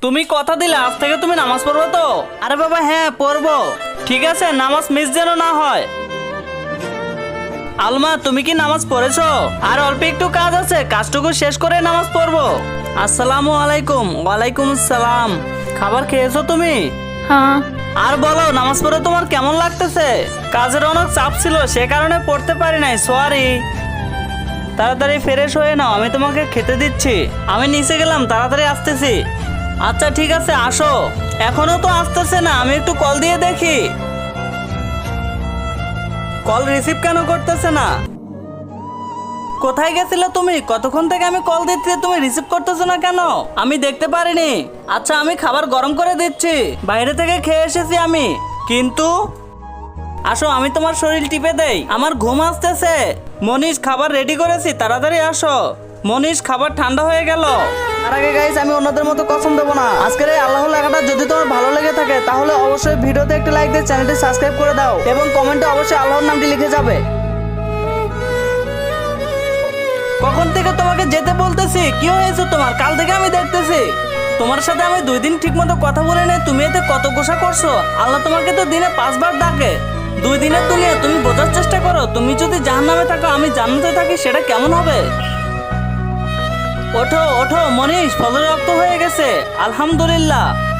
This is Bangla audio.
তুমি কথা দিলে আজ থেকে তুমি নামাজ পড়বে তো? আরে বাবা হ্যাঁ পড়বো। ঠিক আছে, নামাজ মিস যেন না হয়। আলমা তুমি কি নামাজ পড়েছো? আর অল্প একটু কাজ আছে, কাজটুকু শেষ করে নামাজ পড়বো। আসসালামু আলাইকুম। ওয়ালাইকুম আসসালাম। খাবার খেয়েছো তুমি? হ্যাঁ। আর বলো, নামাজ পড়ে তোমার কেমন লাগতেছে? কাজের অনেক চাপ ছিল, সে কারণে পড়তে পারি নাই, সরি। তাড়াতাড়ি ফ্রেশ হয়ে নাও, আমি তোমাকে খেতে দিচ্ছি। আমি নিচে গেলাম, তাড়াতাড়ি আসতেছি। আচ্ছা ঠিক আছে, আসো। এখনো তো আসতেছে না, আমি একটু কল দিয়ে দেখি। কল রিসিভ কেন করতেছে না? কোথায় গেছিলে তুমি? কতক্ষণ থেকে আমি কল দিচ্ছি, তুমি রিসিভ করতেছো না কেন? আমি দেখতে পারিনি। আচ্ছা আমি খাবার গরম করে দিচ্ছি, বাইরে থেকে খেয়ে এসেছি আমি। কিন্তু আসো, আমি তোমার শরীর টিপে দেই, আমার ঘুম আসতেছে। মনীষ খাবার রেডি করেছি, তাড়াতাড়ি আসো। মনীষ খাবার ঠান্ডা হয়ে গেল। তার আগে গাইস, আমি অন্যদের মতো কসম দেবো না। আজকের এই আল্লাহ লেখাটা যদি তোমার ভালো লেগে থাকে তাহলে অবশ্যই ভিডিওতে একটি লাইক দিয়ে চ্যানেলটি সাবস্ক্রাইব করে দাও এবং কমেন্টে অবশ্যই আল্লাহর নামটি লিখে যাবে। কখন থেকে তোমাকে যেতে বলতেছি, কি হয়েছে তোমার? কাল থেকে আমি দেখতেছি তোমার সাথে আমি 2 দিন ঠিক মতো কথা বলে নেই, তুমি এতে কত গোসা করছো। আল্লাহ তোমাকে তো দিনে 5 বার ডাকে। 2 দিনের দুনিয়া, তুমি বোঝার চেষ্টা করো। তুমি যদি জাহান্নামে থাকো, আমি জান্নাতে থাকি, সেটা কেমন হবে? ওঠো ওঠো মনীষ, ফজর রক্ত হয়ে গেছে, আলহামদুলিল্লাহ।